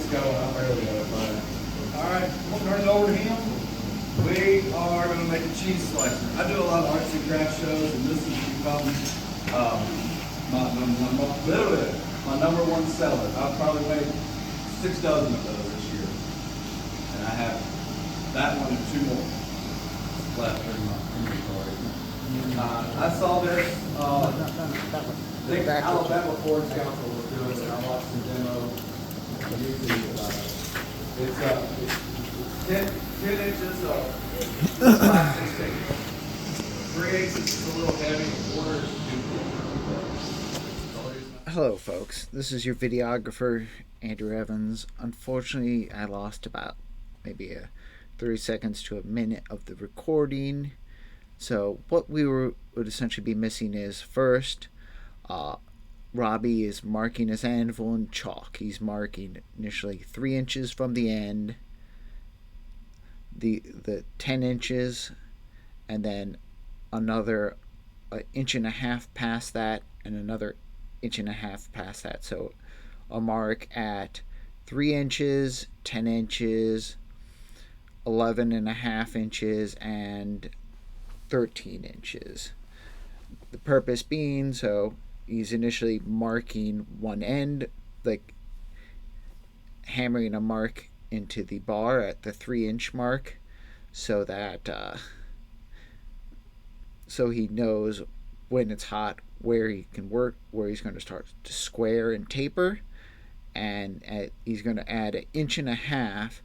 it's going. I barely got it, but all right, we'll turn it over to him. We are going to make a cheese slicer. I do a lot of arts and craft shows, and this has become my number one seller. I've probably made 6 dozen of those this year, and I have that one and 2 more left in my inventory. I saw this. I think Alabama Forest Council was doing it. I watched the demo on YouTube about it. It's 10 inches of plastic tape. 3/8 is a little heavy. 1/4 is too big. Hello folks, this is your videographer Andrew Evans. Unfortunately, I lost about maybe 30 seconds to a minute of the recording. So what we would essentially be missing is first, Robbie is marking his anvil in chalk. He's marking initially 3 inches from the end, the 10 inches, and then another 1.5 inches past that, and another 1.5 inches past that. So a mark at 3 inches, 10 inches, 11.5 inches, and 13 inches. The purpose being, so he's initially marking one end, like hammering a mark into the bar at the 3-inch mark, so that so he knows when it's hot where he can work, where he's going to start to square and taper, and he's going to add 1.5 inches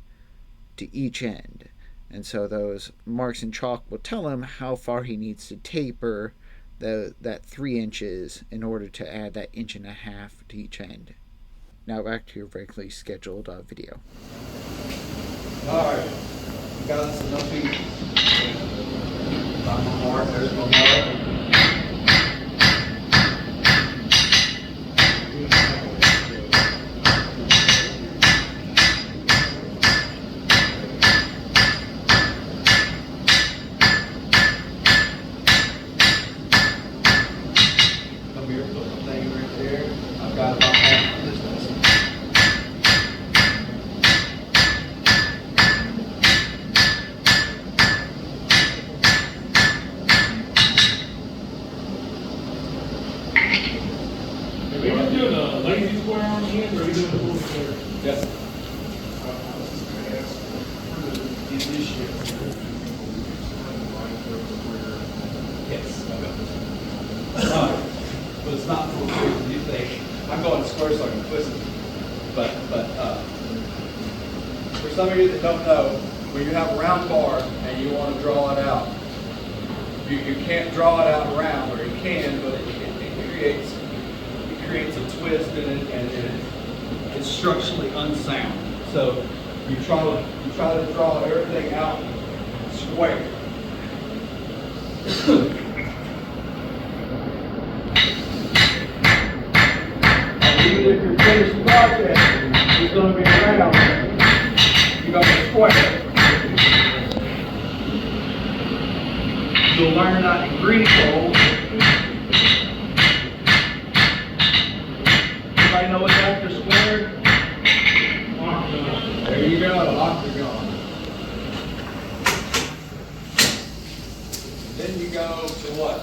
to each end. And so those marks in chalk will tell him how far he needs to taper that 3 inches in order to add that 1.5 inches to each end. Now back to your regularly scheduled video. Alright, you got us enough feet. Got my mark, there's my mark. Yes. Yes. But it's not full square. You think I'm going square so I can twist it. But for some of you that don't know, when you have a round bar and you want to draw it out, you can't draw it out round, or you can, but it creates a twist in it, and it's structurally unsound. So you try to draw everything out square. And even if your finished project is going to be round, you got to square. You'll learn that in green fold. Everybody know what's after square? There you go, octagon. Then you go to what?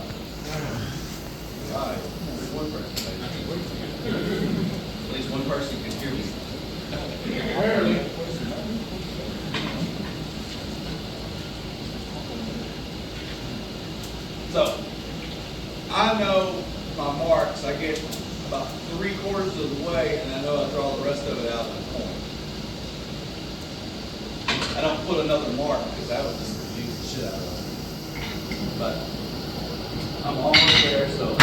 Right. There's one person. At least one person can hear me. Rarely. So, I know my marks. I get about 3/4 of the way, and I know I draw the rest of it out of the point. I don't put another mark because that would just confuse the shit out of it. But I'm almost there, so.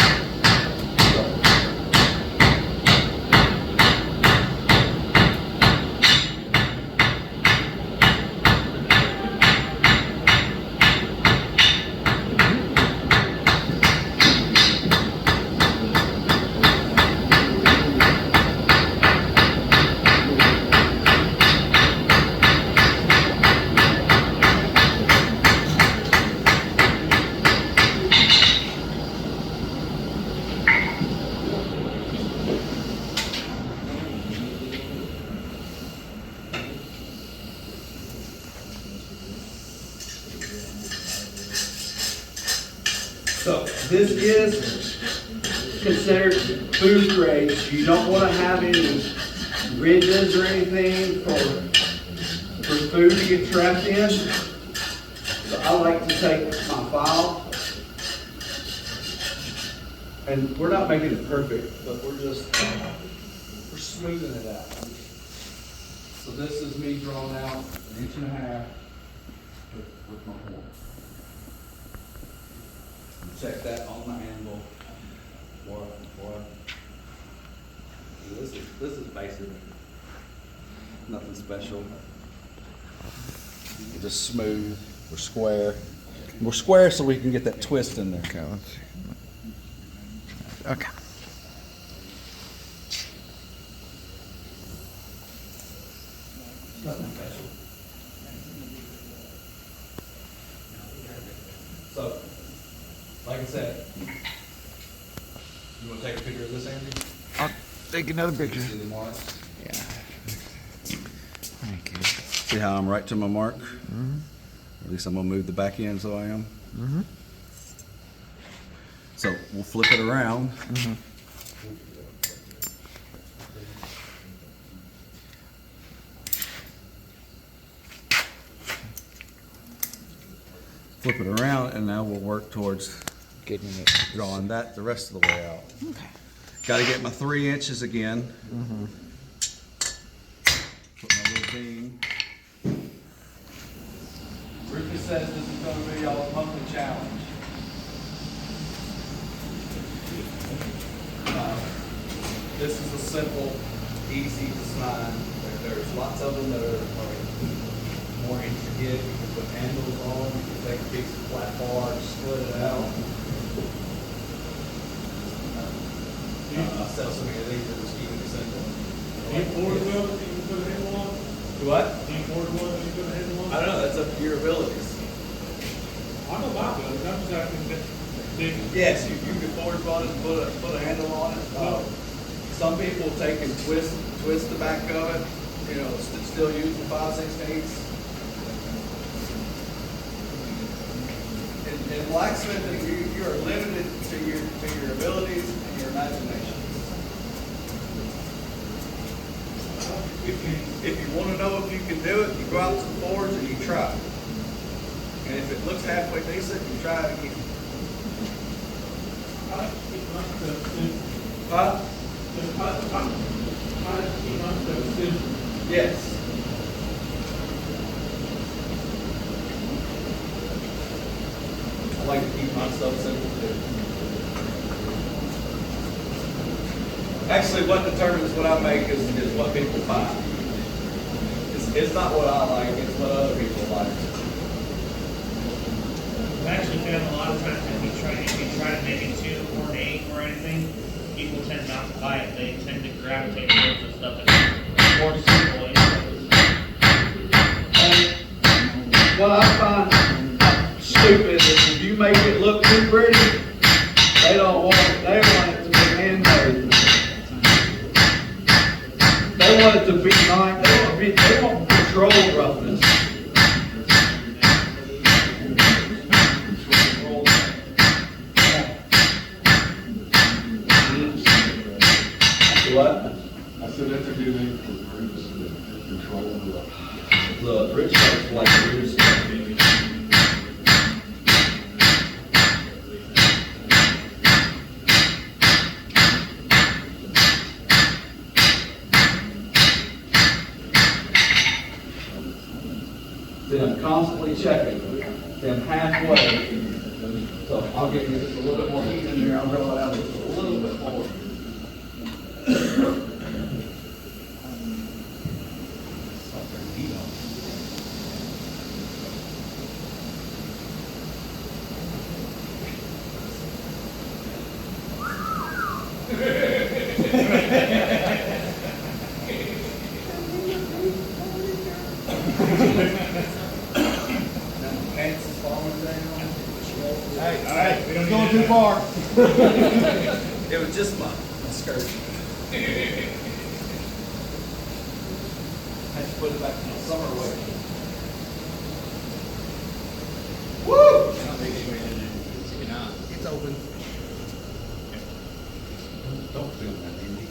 This is considered food grade. You don't want to have any ridges or anything for food to get trapped in. So I like to take my file, and we're not making it perfect, but we're smoothing it out. So this is me drawn out 1.5 inches with my horn. Check that on the handle. What? This is basic. Nothing special. We're just smooth. We're square. We're square so we can get that twist in there. Okay, let's see. Okay. Nothing special. So, like I said, you want to take a picture of this, Andy? I'll take another picture. See the mark? Yeah. Thank you. See how I'm right to my mark? Mm-hmm. At least I'm going to move the back end so I am. Mm-hmm. So we'll flip it around. Mm-hmm. Flip it around, and now we'll work towards Getting it. drawing that the rest of the way out. Okay. Got to get my 3 inches again. Mm-hmm. Put my little beam. Rufus says this is going to be y'all's monthly challenge. This is a simple, easy design. There's lots of them that are more intricate. You can put handles on. You can take a piece of flat bar and split it out. I sell so many of these that just keep it simple. Do you board well that you can put a handle on? Do what? Do you board well that you put a handle on? I don't know. That's up to your abilities. I know my abilities, I'm just asking that. Yes, you can forge one and put a handle on it. Some people take and twist the back of it. You know, still use the 5/16. In blacksmithing, you are limited to your abilities and your imagination. If you want to know if you can do it, you go out to the forge and you try. And if it looks halfway decent, you try it again. I like to keep my stuff simple. Huh? I like to keep my stuff simple. Yes. I like to keep my stuff simple too. Actually, what determines what I make is what people buy. It's not what I like, it's what other people like. I've actually found a lot of times if you try to make it too ornate or anything, people tend not to buy it. They tend to gravitate towards the stuff that's more simple anyways. And what I find stupid is if you make it look too pretty, they want it to be handmade. They want it to be nice, they want control roughness. What? I said that's a good name for groups that control The rich folks like to use stuff. See, I'm constantly checking. See, I'm halfway. So I'll get you just a little bit more heat in there. I'll draw it out just a little bit more. Pants is falling down. Hey, we don't going too far. It was just my skirt. Had to put it back in the summer way. Woo! It's open. Don't film that, Andy.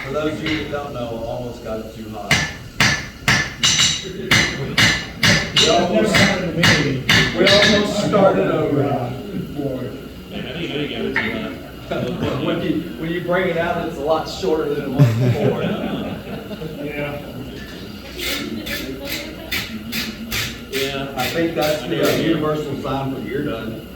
For those of you that don't know, I almost got it too hot. Never happened to me. We almost started over. Boy. Man, I think I got it too When you bring it out, it's a lot shorter than it was before. Yeah. Yeah. I think that's the universal sign for you're done.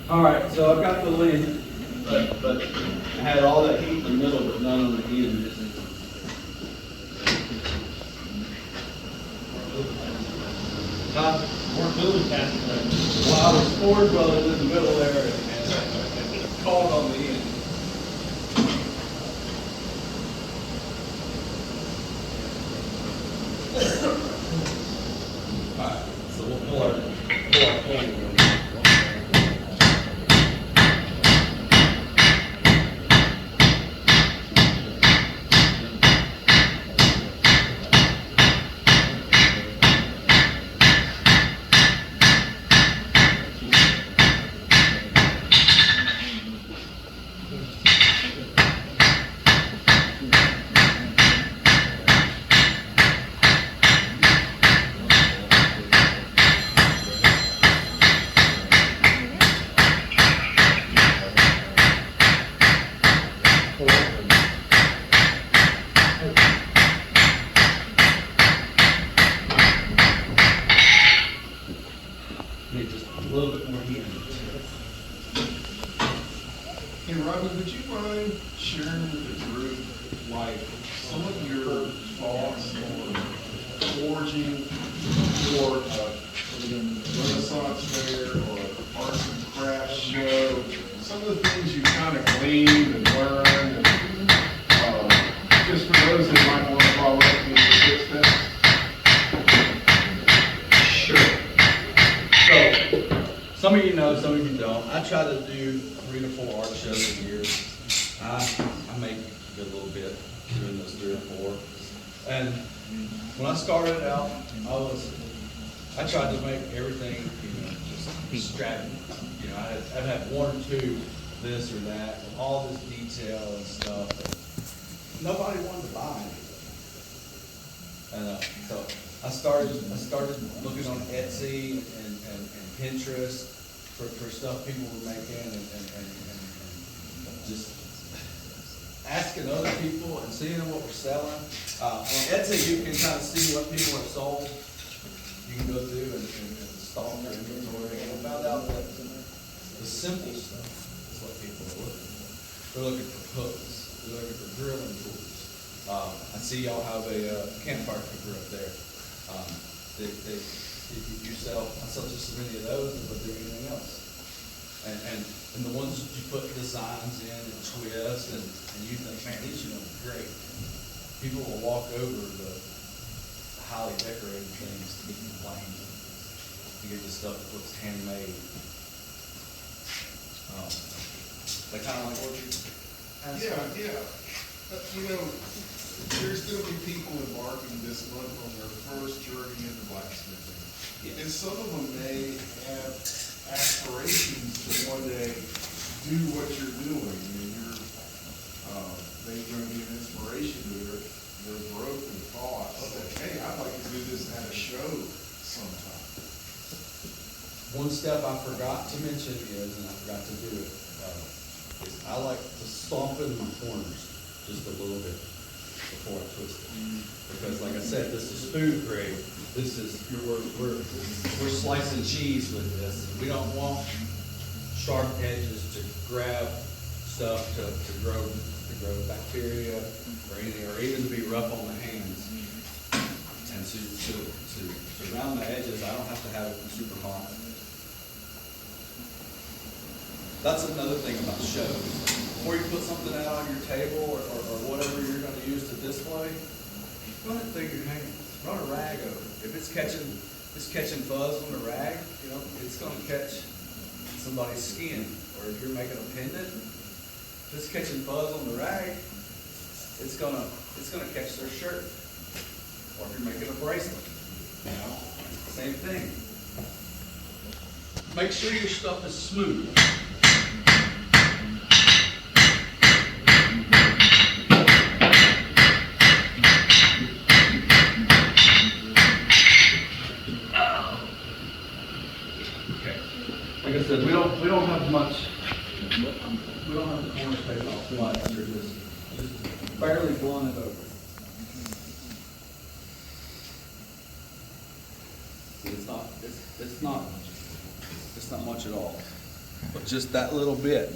All right, so I've got the lid, but I had all that heat in the middle, but none on the end. We're moving past it. Well, I was forward welded in the middle there and it caught on the end. All right, so we'll pull our pan. Need just a little bit more heat. Hey, Robbie, would you mind sharing with the group, like, some of your thoughts on forging for a Renaissance fair or arts and crafts show? Some of the things you kind of gleaned and learned, and just for those that might want to follow up in your footsteps. Sure. So, some of you know, some of you don't. I try to do 3 to 4 art shows a year. I make a good little bit doing those 3 or 4. And when I started out, I tried to make everything, just extravagant. I'd have 1 or 2 this or that, and all this detail and stuff. But nobody wanted to buy anything. And so I started looking on Etsy and Pinterest for stuff people were making and just asking other people and seeing what we're selling. On Etsy, you can kind of see what people have sold. You can go through and stalk their inventory, and I found out that the simple stuff is what people are looking for. They're looking for hooks. They're looking for drilling tools. I see y'all have a campfire cooker up there. If you sell, I sell just as many of those as I do anything else. And the ones that you put designs in and twists and you think, man, these are great. People will walk over the highly decorated things to get the plain, to get the stuff that looks handmade. They kind of like what you asked. Yeah. There's going to be people embarking this month on their first journey into blacksmithing. Yeah. And some of them may have aspirations to one day do what you're doing. And you're, they're going to be an inspiration to their growth and thoughts that, hey, I'd like to do this at a show sometime. One step I forgot to mention is, and I forgot to do it, is I like to soften my corners just a little bit before I twist it. Because like I said, this is food grade. This is, we're slicing cheese with this. We don't want sharp edges to grab stuff to grow bacteria or anything, or even to be rough on the hands. And to round the edges, I don't have to have it super hot. That's another thing about shows. Before you put something out on your table or whatever you're going to use to display, run it through your hands. Run a rag over it. If it's catching fuzz on the rag, it's going to catch somebody's skin. Or if you're making a pendant, if it's catching fuzz on the rag, it's gonna catch their shirt. Or if you're making a bracelet, You know, same thing. Make sure your stuff is smooth. Okay. Like I said, we don't have much. We don't have the corner space off wide under this. Just barely blowing it over. See, it's not much at all. But just that little bit.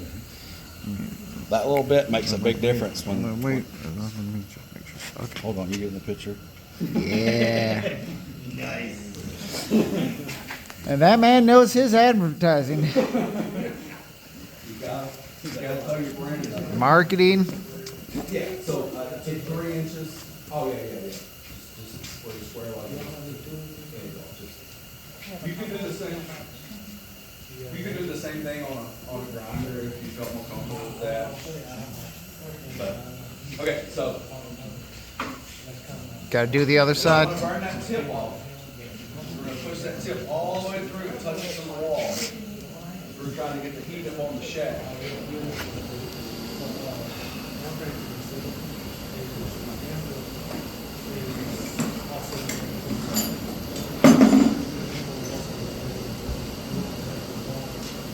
That little bit makes a big difference when. Wait, let me just make sure. Okay. Hold on, you getting the picture? Yeah. Nice. And that man knows his advertising. You gotta tell your brand. Marketing. Yeah, so take 3 inches. Oh, yeah. Just where you square like that. There you go. You can do the same. You can do the same thing on a grinder if you felt more comfortable with that. But okay, so Got to do the other we're side. gonna burn that tip off. We're gonna push that tip all the way through and touch it to the wall. We're trying to get the heat up on the shaft.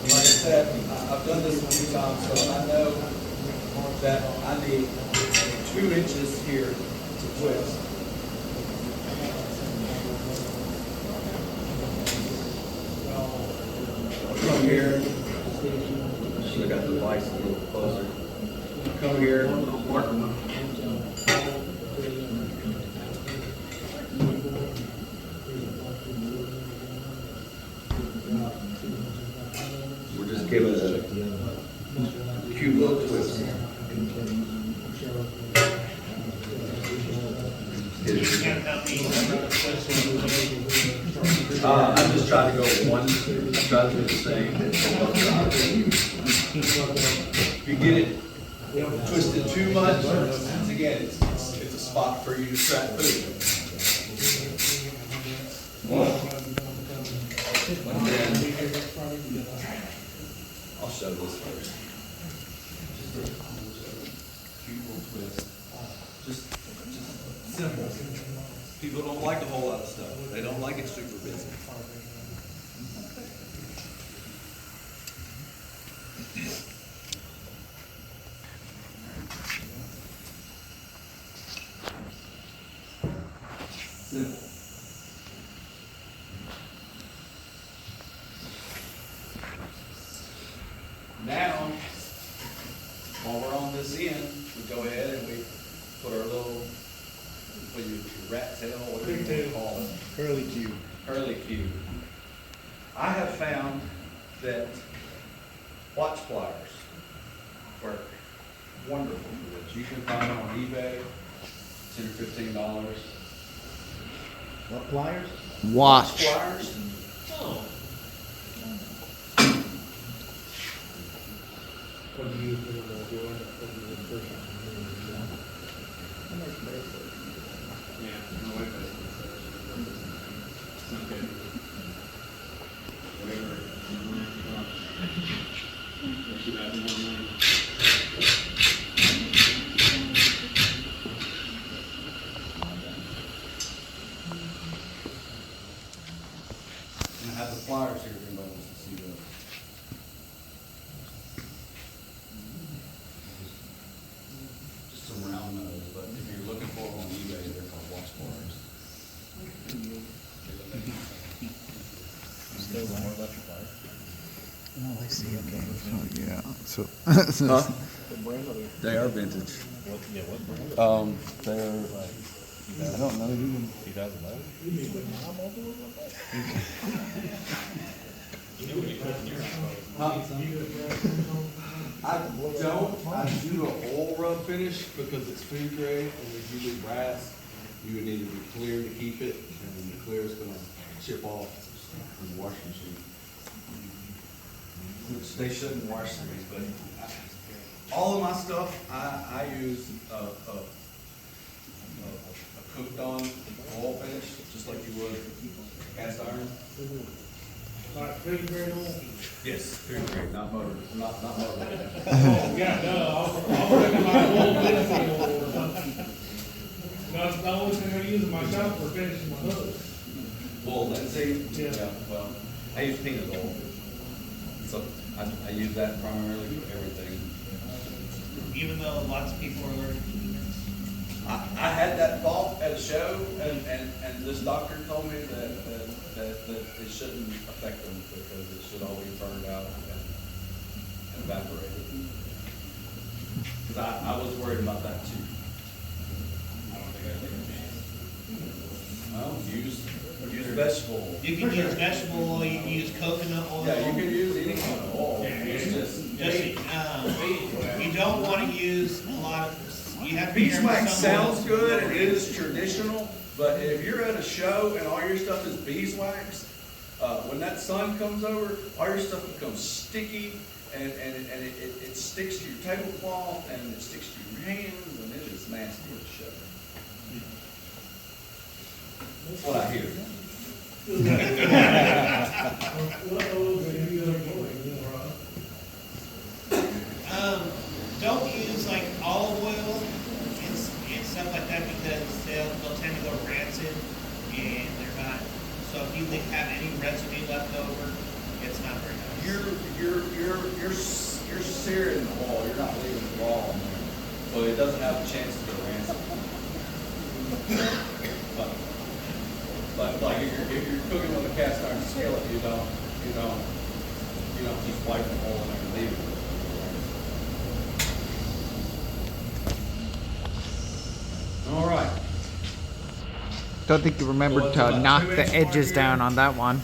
Like I said, I've done this a few times, so I know that I need 2 inches here to twist. Come here. I should have got the vise a little closer. Come here. We're just giving it a cute little twist. You can't help me. I'm just trying to go one, try to do the same. If you get it twisted too much, once again, it's a spot for you to trap food. And then, I'll show this first. Just a cute little twist. Just simple. People don't like a whole lot of stuff. They don't like it super busy. Simple. Now, while we're on this end, we go ahead and we put our little, what your rat tail, whatever you want to call it. Curly Q. Curly cube. I have found that watch pliers work wonderful for this. You can find them on eBay, $10 or $15. What pliers? Watch. Pliers. Oh. What do you use for the door? What do you use for Yeah, no way back. Okay. Whatever. What you have in mind. And I have the pliers here if anybody wants to see those. Just some round nose, but if you're looking for them on eBay, they're called watch pliers. Still more electric pliers. Oh, I see. Okay. Oh, yeah. So. What brand are they? They are vintage. What brand? They're, I don't know. 2011? You mean with mom all doing like that? You know when you put in your house. I do a oil rub finish because it's food grade and it's usually brass. You would need to be clear to keep it, and then the clear is gonna chip off from the washing machine. Which they shouldn't wash these, but all of my stuff, I use a cooked on oil finish, just like you would Like food grade oil? Yes, food grade, not motor, not motor. Oh, yeah, no, I'll reckon my old linseed oil or something. That's the only thing I use in my shop for finishing my hoods. Bull linseed? Yeah. Well, I use peanut oil. So I use that primarily for everything. Even though lots of people are allergic to peanuts. I had that thought at a show, and this doctor told me that it shouldn't affect them because it should all be burned out and evaporated. Because I was worried about that too. I don't think I take a chance. Well, use vegetable oil. You can use vegetable oil, you can use coconut oil. Yeah, you can use any kind of oil. It's just. You don't want to use a lot of, you have to. Beeswax sounds good and it is traditional, but if you're at a show and all your stuff is beeswax, when that sun comes over, all your stuff becomes sticky and it sticks to your tablecloth and it sticks to your hands and it is nasty at a show. That's what I hear. What oils do you use? Don't use like olive oil and stuff like that because they'll tend to go rancid and they're not. So if you have any residue left over, it's not very nice. You're searing the oil. You're not leaving it raw in there, so it doesn't have a chance to go rancid. But like if you're cooking with a cast iron skillet, you don't just wipe the oil in there and leave it. All right. Don't think you remembered Well, it's to about knock 2 the inch edges wide down here. on that one.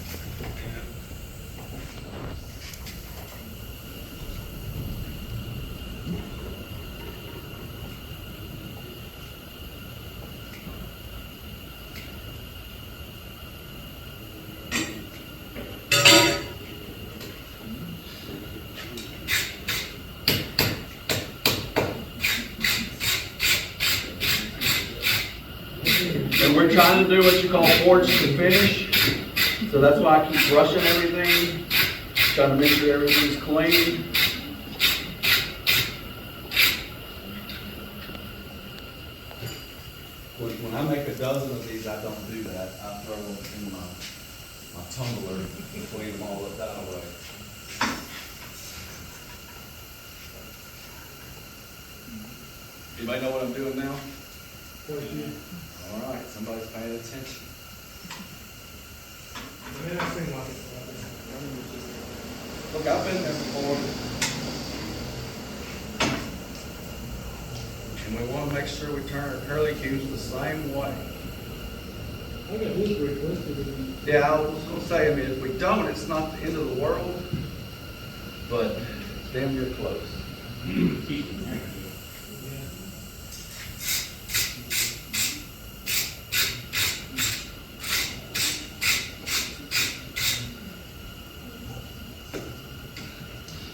And we're trying to do what you call forge to finish. So that's why I keep brushing everything, trying to make sure everything's clean. When I make a dozen of these, I don't do that. I throw them in my tumbler and clean them all up that way. Anybody know what I'm doing now? All right, somebody's paying attention. Man, I think like it. Look, I've been there before. And we want to make sure we turn our curly cues the same way. I got this pretty twisted. Yeah, I was going to say, I mean, if we don't, it's not the end of the world, but damn near close.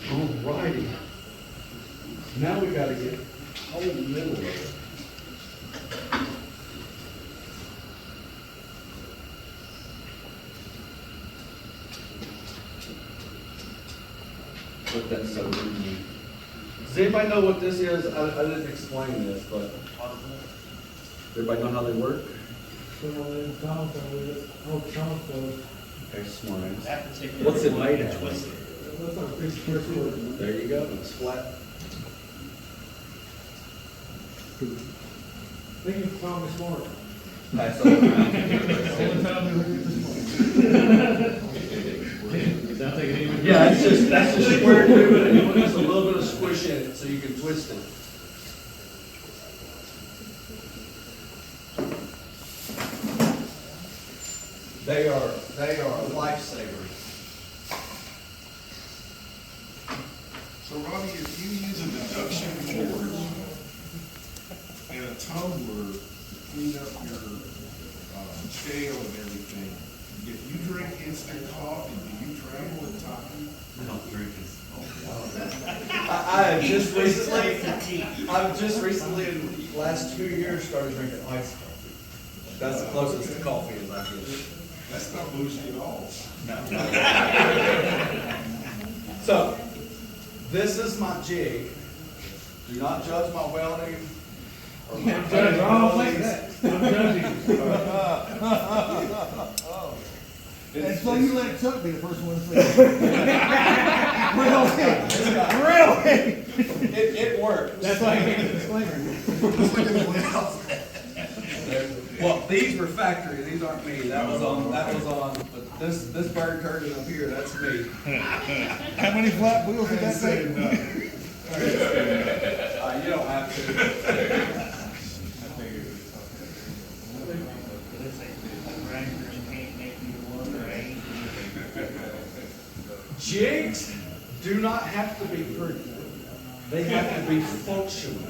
Alrighty. Now we got to get whole middle of it. But that's so easy. Does anybody know what this is? I didn't explain this, but everybody know how they work? Okay, smart ass. That particular What's it one, made you out of? twist it. There you go, it's flat. They can call me smart. Pass it around. Yeah, that's just square to it, and you put just a little bit of squish in it so you can twist it. They are lifesavers. So Robbie, if you use an induction forge and a tumbler to clean up your scale and everything, if you drink instant coffee, do you travel with coffee? I don't drink it. I have just recently, in the last 2 years, started drinking iced coffee. That's the closest to coffee as I get. That's not bougie at all. So, this is my jig. Do not judge my welding. Or my I'm judging, I'm welding. And so you let Chuck be the first one to say it. Really? It works. That's why I gave the disclaimer. Well, these were factory, these aren't me, that was on, but this bird curtain up here, that's me. How many flat wheels did that take? You don't have to. Jigs do not have to be pretty. They have to be functional.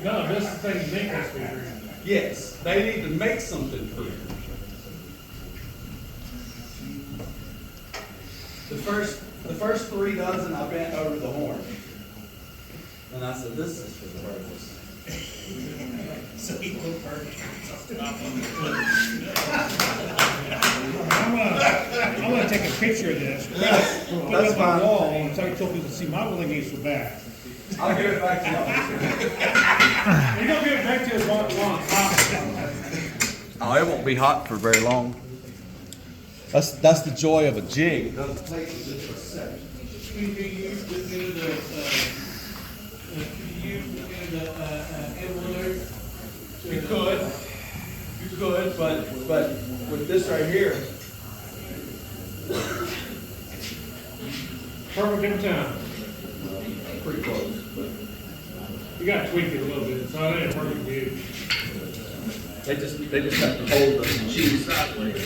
No, this thing make us be free. Yes, they need to make something pretty. The first 3 dozen I bent over the horn. And I said, this is for the purpose. So he looked perfect. I'm gonna take a picture of this, put it That's up on fine. the wall, and so I can tell people, see, my willing ain't so bad. I'll give it back to y'all. You're gonna get back to his long top. Oh, it won't be hot for very long. That's the joy of a jig. It doesn't take just a second. You could, but with this right here, Perfect every time. pretty close. But You gotta tweak it a little bit, so it ain't a perfect view. they just have to hold the cheese sideways.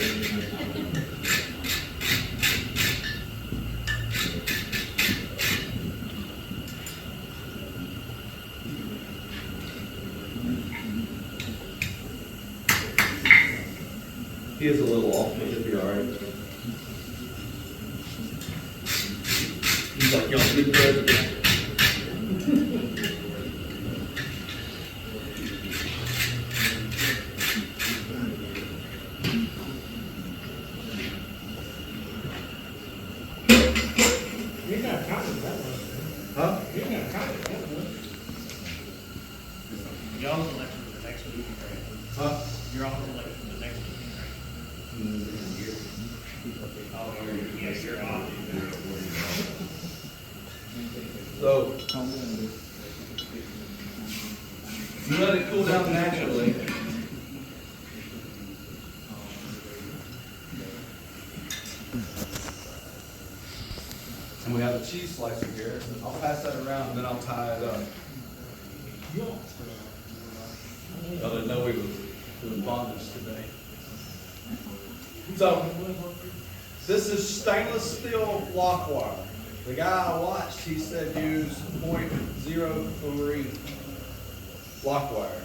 He is a little off, but he'll be all right. He's like, y'all good president. You ain't got time for that one. Huh? You ain't got time for that one. Y'all's election for the next meeting, right? Huh? You're all elected for the next meeting, right? Oh, yes, you're off. So, you let it cool down naturally. And we have a cheese slicer here. I'll pass that around and then I'll tie it up. I didn't know we were doing bondage today. So, this is stainless steel lock wire. The guy I watched, he said use .03 lock wire.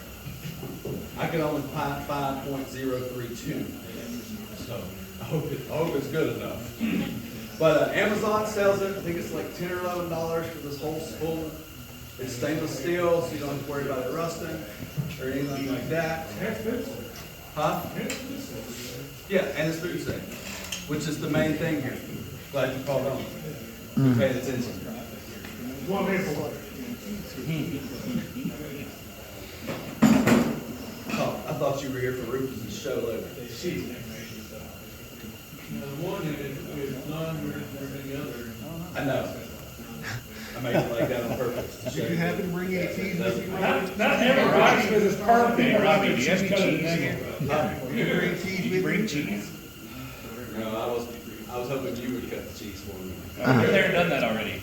I can only find .032. So, I hope it's good enough. But Amazon sells it. I think it's like $10 or $11 for this whole spool. It's stainless steel, so you don't have to worry about it rusting or anything like that. That's good. Huh? Yeah, and it's food safe, which is the main thing here. Glad you called on. You paid attention. One here for what? Oh, I thought you were here for Rufus's show later. One is longer than the other. I know. I made it like that on purpose. to show Did you happen to bring any cheese with you, Robbie? Not everybody's because it's perfect. Robbie, do you have any cheese? Did you bring cheese with you? Bring cheese. No, I was hoping you would cut the cheese for me. Been there and done that already.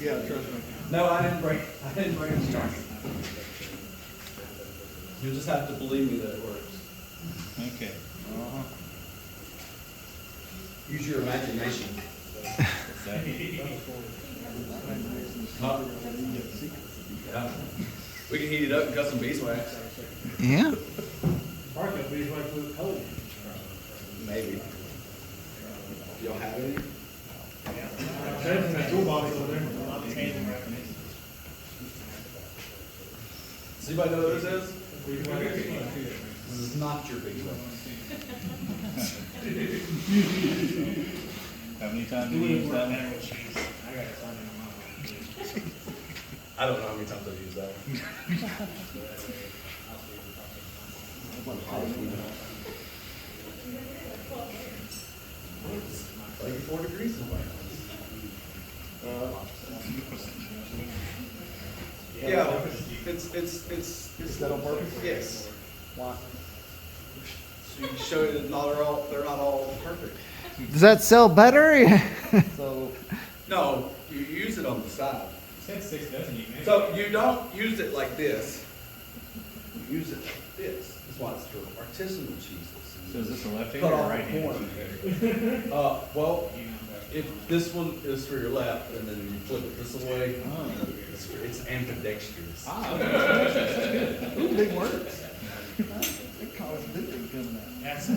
Yeah, trust me. No, I didn't bring cheese. You'll just have to believe me that it works. Okay. Use your imagination. Huh? Yeah. We can heat it up and cut some beeswax. Yeah. Park up these like with color. Maybe. Y'all have any? That's in that toolbox over there. Does anybody know what this is? This is not your beeswax. How many times It do you would use work that better one? with cheese. I got something on my mind. I don't know how many times I've used that one. It's like 4 degrees in my house. Yeah, it's. that on purpose? Yes. Why? So you can show you that they're not all perfect. Does that sell better? So, No, you use it on the side. Said 6 dozen, you man. So you don't use it like this. You use it like this. That's why it's for artisanal cheeses. So is this a left hand Cut or a off right the hand? corner. Well, if this one is for your left and then you flip it this way, it's ambidextrous. ooh, big words. They call us big coming out. That's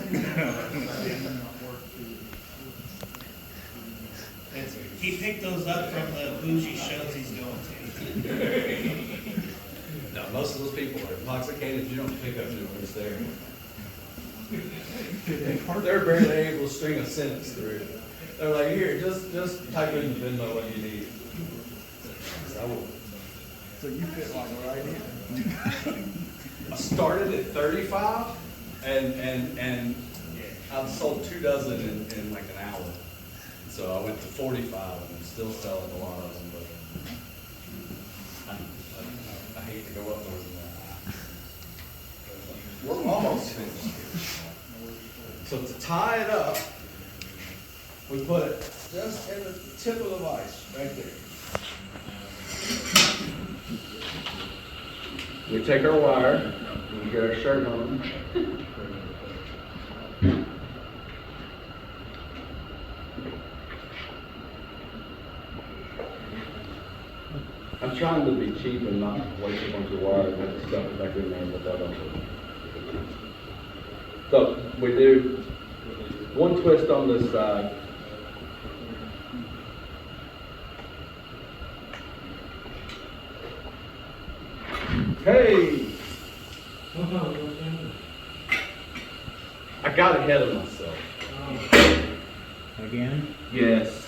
He picked those up from the Bougie shows he's going to. No, most of those people are intoxicated. You don't pick up new ones there. They're barely able to string a sentence through. They're like, here, just type in the Venmo what you need. I will. So you fit like right in. I started at 35, and I've sold 2 dozen in like an hour. So I went to 45, and I'm still selling a lot of them, but I hate to go up more than that. We're almost finished. So to tie it up, we put it just in the tip of the vise, right there. We take our wire, we get our shirt on. I'm trying to be cheap and not waste a bunch of wire and have to stuff it back in there, but that don't work. So we do one twist on this side. Hey! I got ahead of myself. Again? Yes.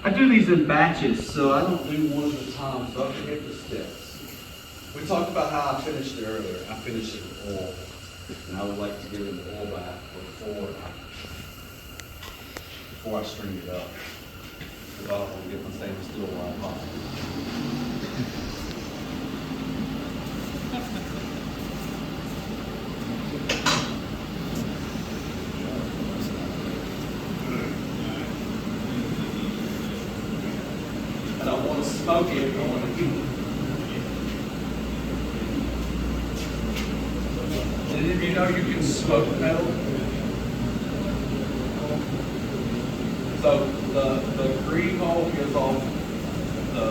I do these in batches, so I don't do one at a time, so I forget the steps. We talked about how I finished it earlier. I finished it with oil, and I would like to give it the oil bath before I string it up, because I don't want to get my stainless steel while hot. I don't want to smoke it, I want to eat it. Did you know you can smoke metal? So the green hole gives off the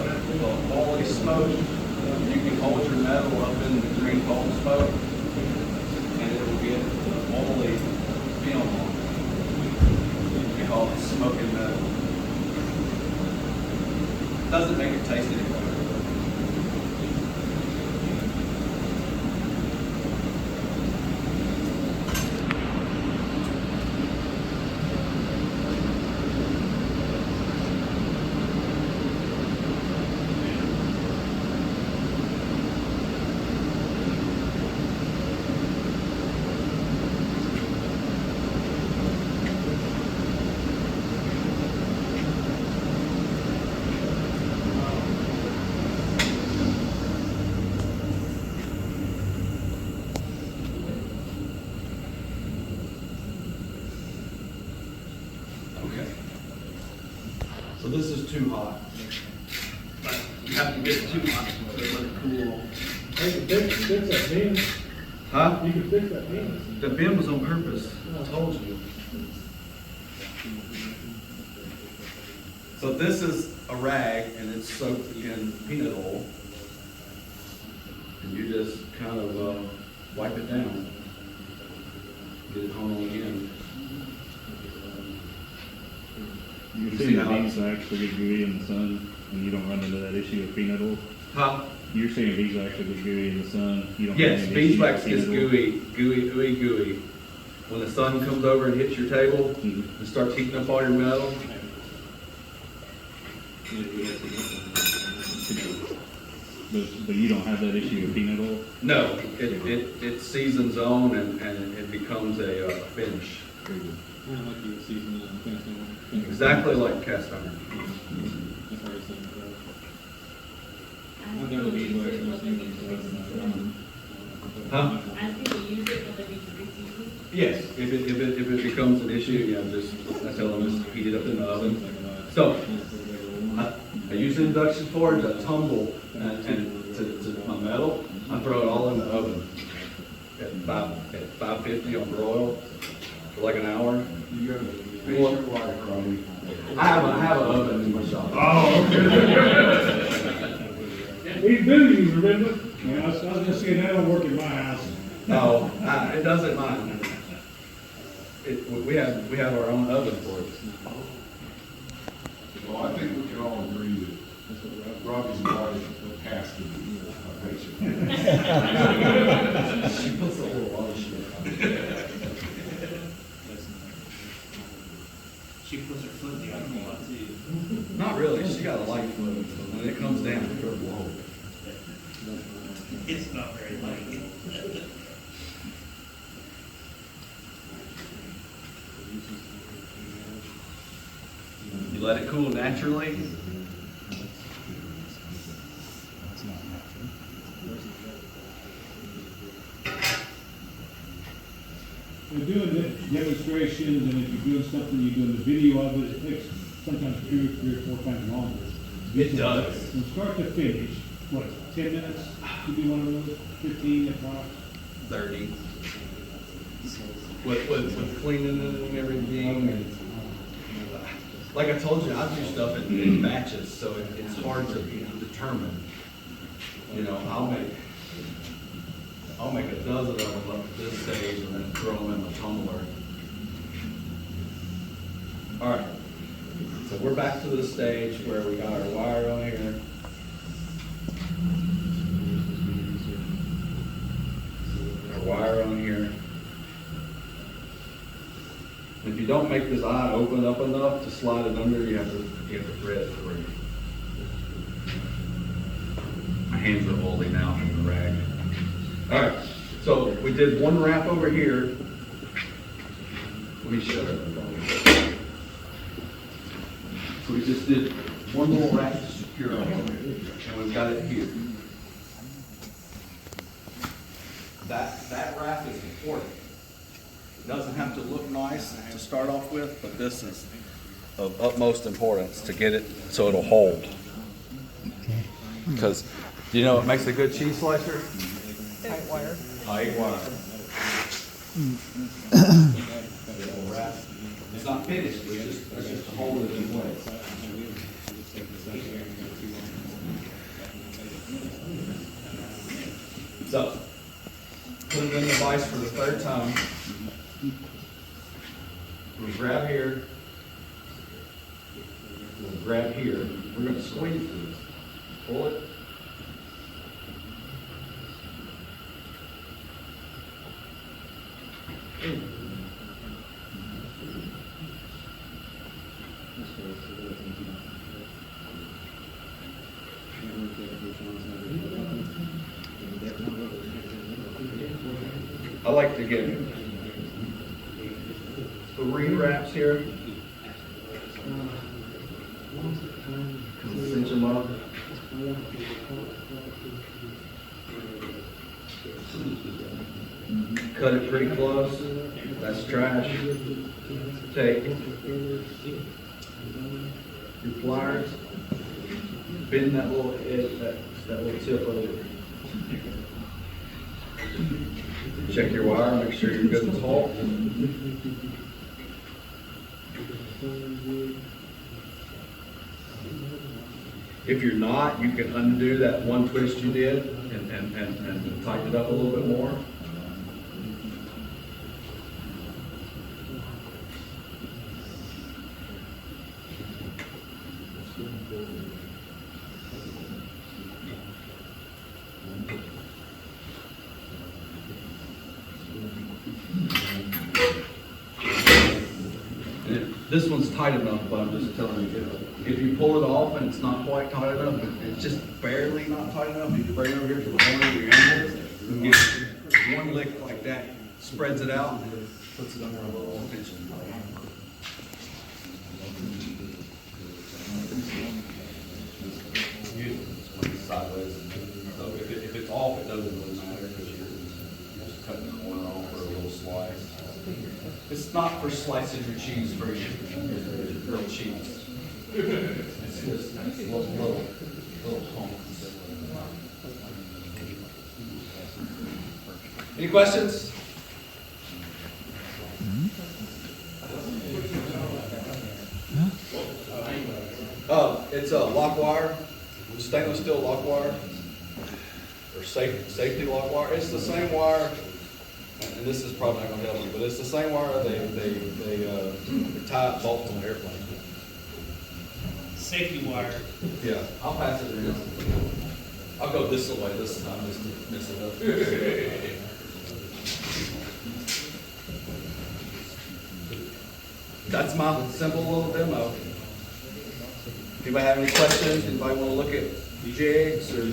oily smoke. You can hold your metal up in the green hole smoke, and it will get the oily film on it. We call it smoking metal. Doesn't make it taste any better. Okay. So this is too hot. But you have to get it too hot to let it cool. You can fix that bin. Huh? You can fix that bin. The bin was on purpose. I told you. So this is a rag and it's soaked in peanut oil. And you just kind of wipe it down. Get it home again. You're You saying see that how- these actually get gooey in the sun, and you don't run into that issue of peanut oil? Huh? You're saying beeswax will get gooey in the sun, you don't run Yes, into the issue of beeswax peanut is oil? gooey, gooey. when the sun comes over and hits your table and starts heating up all your metal. But you don't have that issue with peanut oil? No, it seasons on and it becomes a finish. Very good. Exactly like cast iron. Huh? As people use it, will they be reseasoned? Yes, if it becomes an issue, you know, just I tell them just heat it up in the oven. So, I use the induction forge, I tumble and to my metal, I throw it all in the oven at 550 on broil for like an hour. You gotta face your wife, Robbie. I have an oven in my shop. Oh, we do, you remember? Yeah, I was gonna say, that don't work in my house. No, it doesn't mind. We have our own oven for it. Well, I think we can all agree that Robbie's wife has to be a patient. She puts a little lot of shit. She puts her foot in the oven a lot too. Not really, she got a light foot, so when it comes down, whoa. It's not very light. You let it cool naturally. We're doing the demonstrations, and if you're doing something, you're doing the video of it, it takes sometimes 3 or 4 times longer. It does. From start to finish, what, 10 minutes to do one of those, 15 at tops? 30. With cleaning it and everything, and like I told you, I do stuff in batches, so it's hard to determine. You know, I'll make a dozen of them up to this stage and then throw them in the tumbler. All right, so we're back to the stage where we got our wire on here. Our wire on here. If you don't make this eye open up enough to slide it under, you have to thread it through. My hands are oily now from the rag. All right, so we did one wrap over here. Let me show you. So we just did one little wrap to secure it, and we've got it here. That wrap is important. It doesn't have to look nice to start off with, but this is of utmost importance to get it so it'll hold. Because, you know, it makes a good cheese slicer? Tight wire. Tight wire. It's not finished, it's just to hold it in place. So, put it in the vise for the third time. We'll grab here. We'll grab here. We're going to squeeze this. Pull it. I like to get 3 wraps here. Cinch them up. Cut it pretty close. That's trash. Take your pliers, bend that little edge, that little tip over. Check your wire, make sure you're good and taut. If you're not, you can undo that one twist you did and tighten it up a little bit more. This one's tight enough, but I'm just telling you, if you pull it off and it's not quite tight enough, it's just barely not tight enough, you can bring it over here to the corner of your angle, you can get one lick like that, spreads it out, and puts it under a little tension. Sideways, so if it's off, it doesn't really matter because you're just cutting the corner off for a little slice. It's not for slicing your cheese for your grilled cheese. It's just little humps. Any questions? It's a lock wire, stainless steel lock wire, or safety lock wire. It's the same wire, and this is probably not going to help you, but it's the same wire they tie up bolts on airplanes. Safety wire. Yeah, I'll pass it in. I'll go this way this time, just to mess it up. That's my simple little demo. Anybody have any questions? Anybody want to look at jigs or?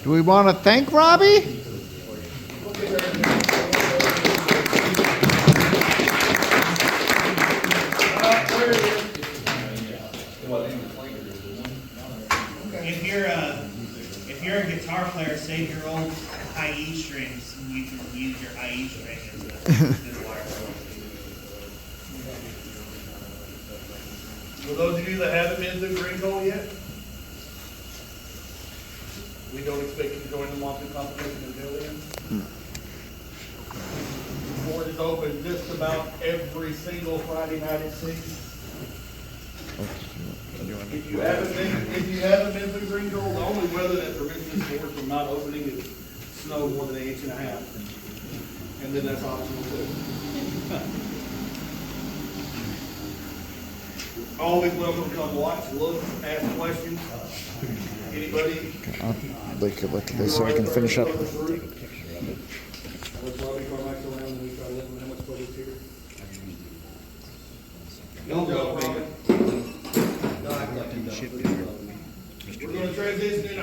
Do we want to thank Robbie? If you're a guitar player, save your old high E strings and you can use your high E string as a wire. For those of you that haven't been through Green Hole yet, we don't expect you to join the monthly competition until then. The board is open just about every single Friday night at 6. If you haven't been through Green Hole, the only weather that prevents this board from not opening is snow more than 1.5 inches. And then that's optional too. Always welcome to come watch, look, ask questions. Anybody? I'll look at this so I can finish up. Let's Robbie Carmack around and we try to let them know how much public's here. Don't go, Robin. We're gonna transition in.